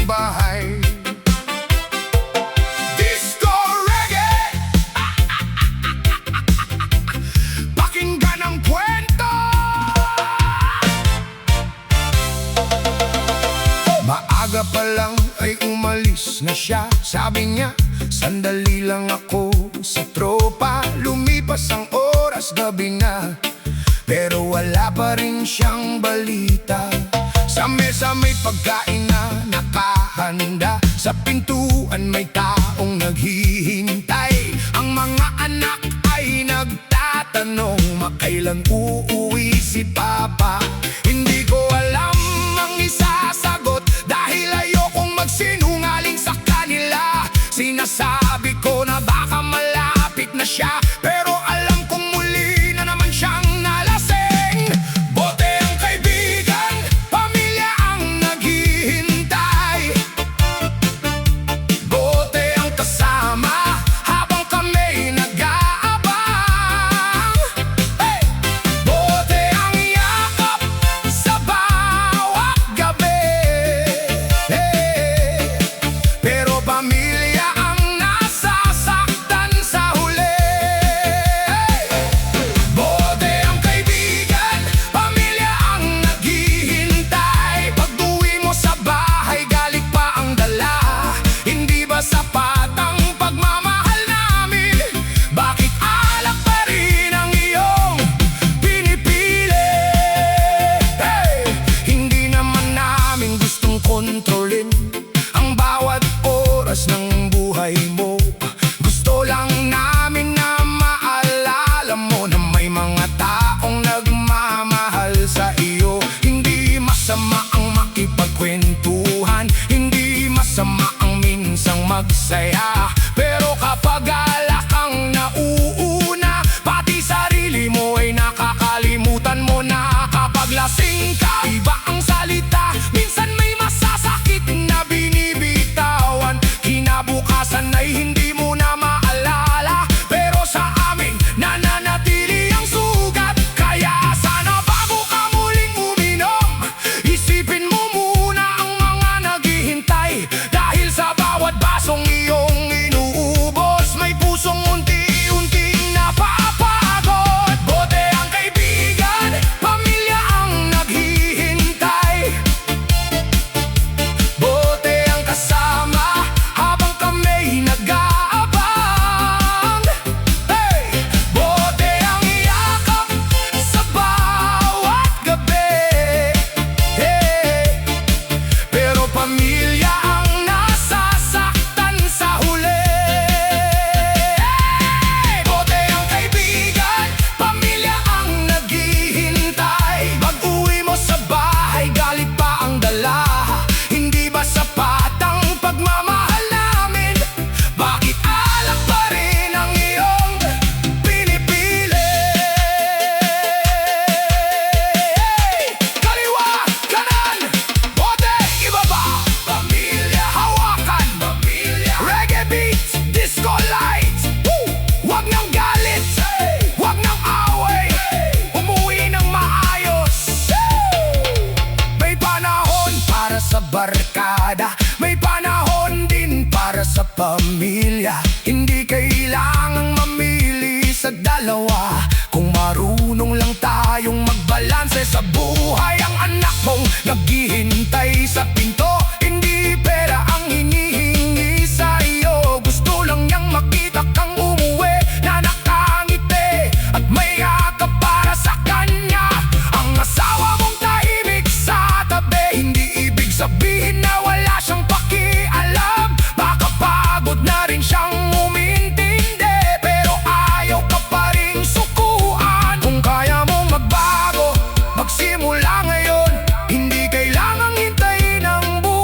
bahay. Disco reggae, pakinggan ang kwento. Maaga pa lang ay umalis na siya. Sabi niya, sandali lang ako sa tropa. Lumipas ang oras, gabi na, pero wala pa rin siyang balita. Sa mesa may pagkain na nakahanda, sa pintuan may taong naghihintay. Ang mga anak ay nagtatanong, makailan uuwi si Papa? Hindi ko alam ang isasagot, dahil ayokong magsinungaling sa kanila. Sinasabi ko na baka malapit na siya, pero alam kong muli na naman siyang nalasing. Bote ang kaibigan, pamilya ang naghihintay. Bote ang kasama habang kami nag-aabang. Hey! Bote ang yakap sa bawat gabi. Hey! Pero pamilya ang nasasaktan sa huli. Hey! Bote ang kaibigan, pamilya ang naghihintay. Pag-uwi mo sa bahay, galit pa ang dala. Hindi ba sapat ang pagmamahal namin? Bakit alak pa rin ang iyong pinipili? Hey! Hindi naman namin gustong kontrolin ang bawat oras ng buhay mo. Gusto lang namin na maalala mo na may mga taong nagmamahal sa iyo. Hindi masama ang makipagkwentuhan, hindi masama ang minsang magsaya. Pero kapag alak ang nauuna, pati sarili mo ay nakakalimutan mo na. Kapag lasing ka, iba ang salita, minsan may masasakit na binibitawan. Kinabukasan ay hindi mo na maalala, pero sa amin nananatili ang sugat. Kaya sana bago ka muling uminom, isipin mo muna ang mga naghihintay. Dahil sa bawat basong iyong inuubos, may pusong unti-unting napapagod. Bote ang kaibigan, pamilya ang naghihintay. Bote ang kasama habang kami nag-aabang. Hey! Bote ang yakap sa bawat gabi. Hey! Pero pamilya ang nasasaktan sa huli. Hey! Bote ang kaibigan, pamilya ang naghihintay. Pag-uwi mo sa bahay, galit pa ang dala. Hindi ba sapat ang pagmamahal namin? Bakit alak pa rin ang iyong pinipili? Kaliwa, kanan, bote, ibaba. Pamilya, hawakan. Pamilya, reggae beats, disco lights. Woo! Huwag nang galit, huwag nang away. Umuwi ng maayos. May panahon para sa barkada, may panahon din para sa pamilya. Hindi kailangang mamili sa dalawa, kung marunong lang tayong magbalanse sa buhay. Ang anak mong naghihintay sa pinto, hindi pera ang hinihingi sa iyo. Gusto lang niyang makita kang umuwi na nakangiti at may yakap para sa kanya. Ang asawa mong tahimik sa tabi, hindi ibig sabihin na wala siyang pakialam. Baka pagod na rin siyang umintindi, pero ayaw ka pa rin sukuan. Kung kaya mong magbago, magsimula ngayon. Hindi kailangang hintayin ang buhay.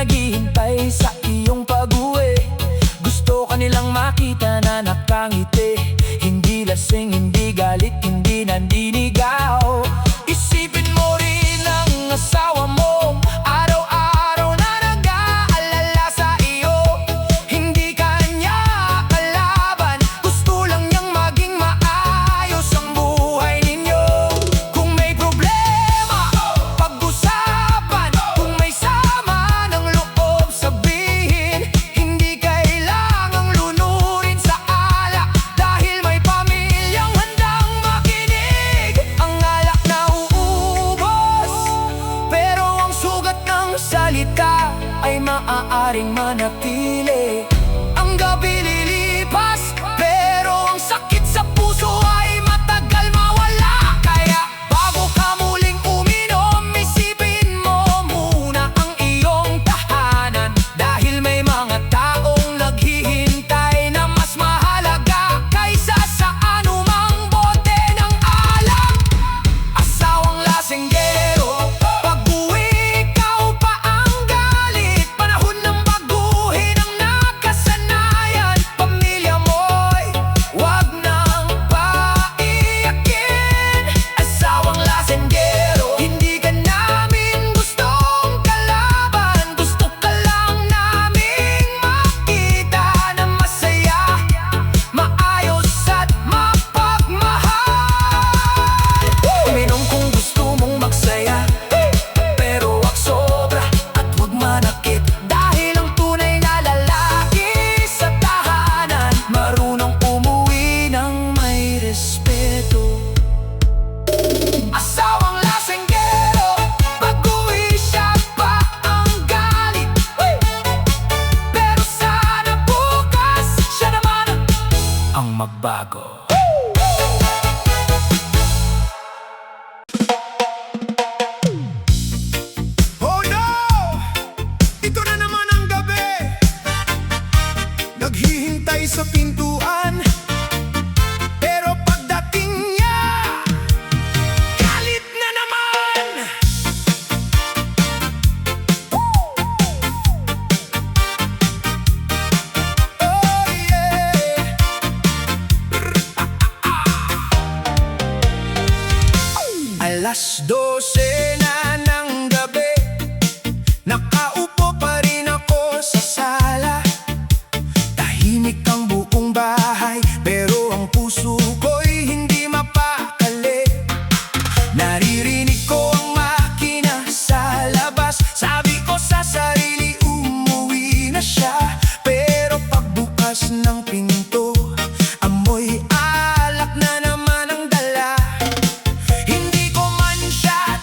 naghihintay sa iyong pag-uwi. Gusto ka nilang makita na nakangiti, hindi lasing, hindi galit, hindi nandinigaw. Isipin mo rin ang asawa mo, araw-araw na nag-aalala sa iyo. Hindi kanya kalaban, gusto lang niyang maging maayos ang buhay ninyo. Kung may problema, pag-usapan. Kung may sama ng loob, sabihin. Hindi kailangang lunurin sa alak, dahil may pamilyang handang makinig. Ang alak na uubos, pero ang sugat ng salita ay maaaring manatili. Ang gabi lilipas, pero ang sakit sa puso ay matagal mawala. Kaya bago ka muling uminom, isipin mo muna ang iyong tahanan, dahil may mga taong naghihintay na mas mahalaga kaysa sa anumang bote ng alak. Asawang lasinggero, pag-uwi ikaw pa ang galit. Panahon ng baguhin ang nakasanayan. Pamilya mo'y wag nang paiyakin. Asawang lasinggero, hindi ka namin gustong kalaban. Gusto ka lang naming makita na masaya, maayos at mapagmahal. Uminom kung gusto mong magsaya, pero wag sobra at wag manakit, dahil ang tunay na lalaki sa tahanan marunong umuwi ng may respeto. Asawang lasinggero, pag-uwi siya pa ang galit. Pero sana bukas siya naman ang magbago. Oh no! Ito na naman ang gabi, naghihintay sa pintuan. Pero pagdating niya, galit na naman. Oh yeah. Alas 12 na ng gabi, nakaupo pa rin ako sa sala. Tahimik ang buong bahay, pero ang puso ko'y hindi mapakali. Naririnig ko ang makina sa labas. Sabi ko sa sarili, umuwi na siya. Pero pagbukas ng pinto, amoy alak na naman ang dala. Hindi ko man siya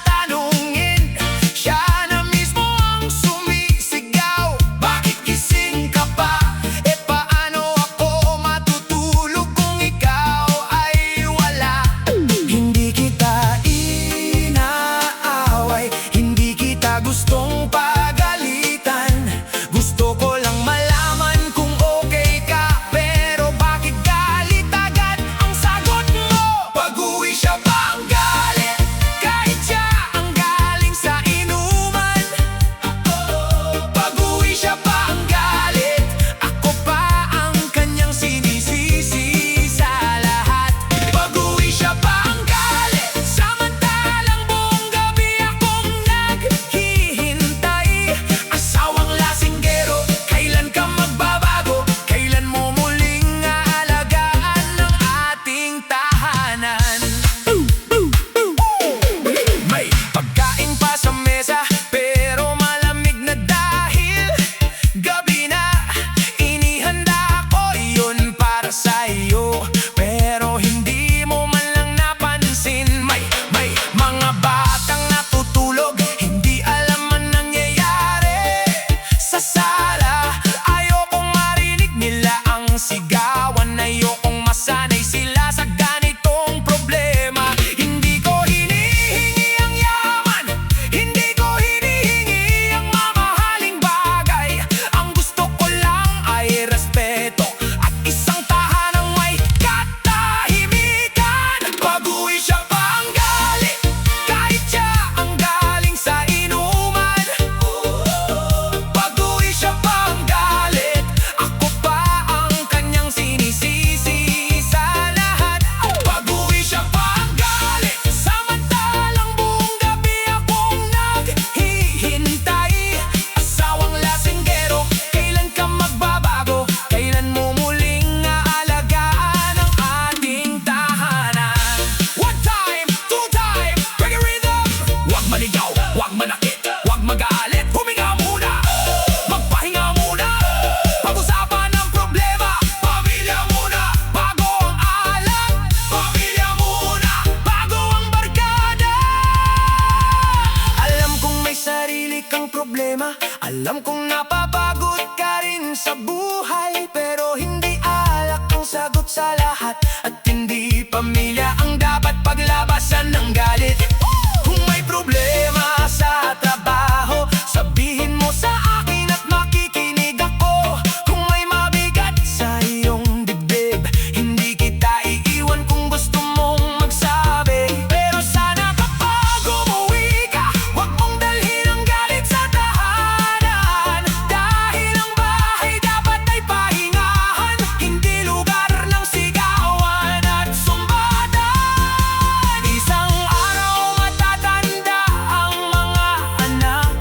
Alam kong napapagod ka rin sa buhay, pero hindi alak ang sagot sa lahat. At hindi pamilya ang dapat paglabasan ng galit. Kung may problema sa trabaho, sabihin mo sa akin at makikinig ako. Kung may mabigat sa iyong dibdib, hindi kita iiwan kung gusto mong magsabi. Pero sana kapag umuwi ka, huwag mong dalhin ang galit sa tahanan. Dahil ang bahay dapat ay pahingahan, hindi lugar ng sigawan at sumbatan. Isang araw matatanda ang mga anak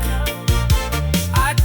at